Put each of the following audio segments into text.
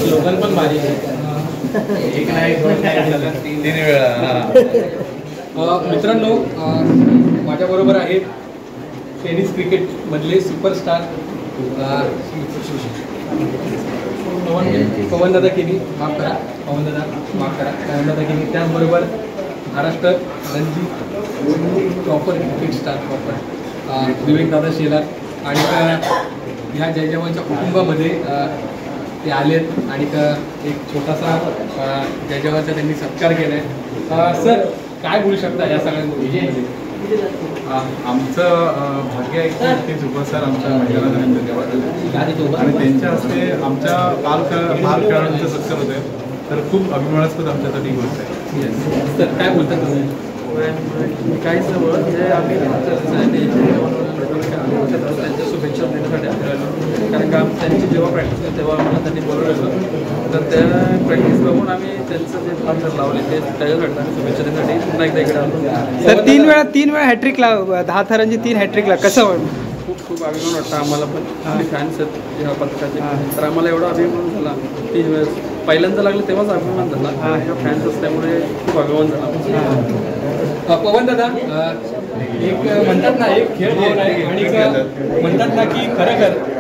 Slogan पण भारी एक नाही दोन नाही 3 वेळा. मित्रांनो, माझ्याबरोबर आहेत टेनिस क्रिकेट मधले सुपरस्टार पवनदादा केनी, माफ करा पवनदादा केनी. त्याचबरोबर Maharashtra Ranji proper cricket star proper विवेकदादा शेलार. आणि ह्या जय जवानच्या कुटुंबामध्ये ते आलेत आणि एक छोटासा जय जवानचा त्यांनी सत्कार केला आहे. सर, काय बोलू शकता या सगळ्या गोष्टींमध्ये? आमचं भाग्य आहे की ते सुपरस्टार आमच्या महिला आणि त्यांच्या हस्ते आमच्या बाल खेळाडूंचं सत्कार होतं आहे. तर खूप अभिमानास्पद आमच्यासाठी गोष्ट आहे. तर काय बोलतात तुम्ही? काहीच नव्हतं, जे आम्ही त्यांच्या शुभेच्छा देण्यासाठी आलो. कारण का त्यांची जेव्हा प्रॅक्टिस होती तेव्हा आम्हाला त्यांनी बोलवलं, तर त्या प्रॅक्टिस बघून आम्ही त्यांचं जे पात्र लावले ते त्याच्यासाठी आम्ही शुभेच्छा देण्यासाठी पुन्हा एकदा इकडे आलो. सर, 3 वेळा हॅट्रिक ला, 10 थरांची 3 हॅट्रिक ला, कसं खूप अभिमान वाटतं आम्हाला पण. फॅन्स आहेत ह्या पथकाचे, तर आम्हाला एवढा अभिमान झाला. 3 वेळेस पहिल्यांदा लागले तेव्हाच अभिमान झाला. फॅन्स असल्यामुळे खूप अभिमान झाला. पवनदादा, एक म्हणतात ना, एक खेळ भावना आहे आणि म्हणतात ना की खरं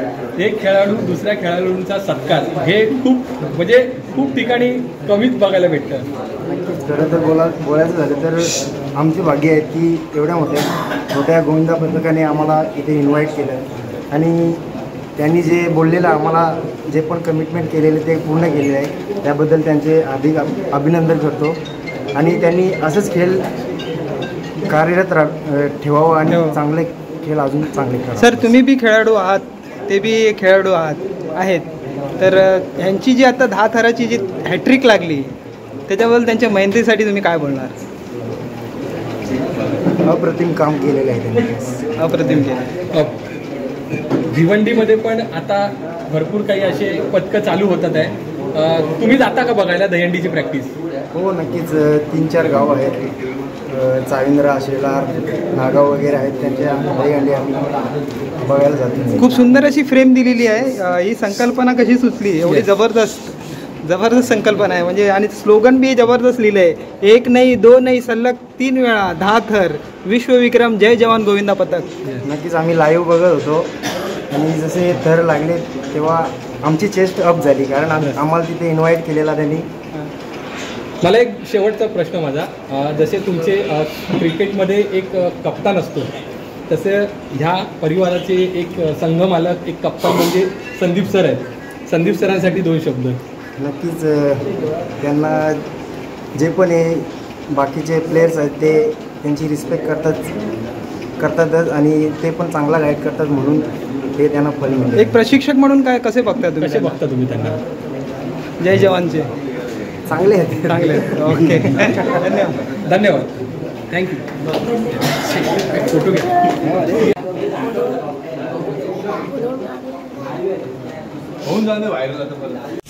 एक खेळाडू दुसऱ्या खेळाडूंचा सत्कार हे खूप ठिकाणी कमीच बघायला भेटतं. खरं तर बोलायचं झालं तर आमचे भाग्य आहे की एवढ्या मोठ्या गोविंदा पथकाने आम्हाला इथे इन्व्हाइट केलं आणि त्यांनी जे बोललेलं आम्हाला जे पण कमिटमेंट केलेले ते पूर्ण केलेले आहे. त्याबद्दल त्यांचे अधिक अभिनंदन करतो आणि त्यांनी असंच खेळ कार्यरत ठेवावं आणि चांगले खेळ अजून चांगले खेळ. सर, तुम्ही बी खेळाडू आहात, ते बी खेळाडू आहेत, तर ह्यांची जी आता 10 थराची जी हॅट्रिक लागली त्याच्याबद्दल त्यांच्या मेहनतीसाठी तुम्ही काय बोलणार? अप्रतिम काम केलेलं आहे त्यांनी, अप्रतिम केलं. भिवंडीमध्ये पण आता भरपूर काही असे पथकं चालू होतात आहे. तुम्ही जाता का बघायला दहीहंडीची प्रॅक्टिस? हो, नक्कीच. 3-4 गावं आहेत, चाविंद्रा, शेलार, नागाव वगैरे आहेत, त्यांच्या दहीहंडी आम्ही बघायला जातो. खूप सुंदर अशी फ्रेम दिलेली आहे. ही संकल्पना कशी सुचली? एवढी जबरदस्त संकल्पना आहे म्हणजे. आणि स्लोगन बी जबरदस्त लिहिलं आहे, 1 नाही 2 नाही सलग 3 वेळा 10 थर, विश्वविक्रम, जय जवान गोविंदा पथक. नक्कीच आम्ही लाईव्ह बघत होतो आणि जसे थर लागले तेव्हा आमची चेस्ट अप झाली, कारण आम्हाला तिथे इन्व्हाइट केलेला त्यांनी. मला एक शेवटचा प्रश्न माझा, जसे तुमचे क्रिकेटमध्ये एक कप्तान असतो तसे ह्या परिवाराचे एक संघमालक, एक कप्तान म्हणजे संदीप सर आहेत. संदीप सरांसाठी 2 शब्द. नक्कीच त्यांना जे पण हे बाकीचे प्लेयर्स आहेत ते त्यांची रिस्पेक्ट करतातच आणि ते पण चांगला गाईड करतात, म्हणून ते त्यांना फल मिळतं. एक प्रशिक्षक म्हणून कसे बघता तुम्ही त्यांना? जय जवानचे चांगले आहेत. ओके, धन्यवाद. थँक्यू. फोटो घ्या. होऊन जाणं व्हायरल आता.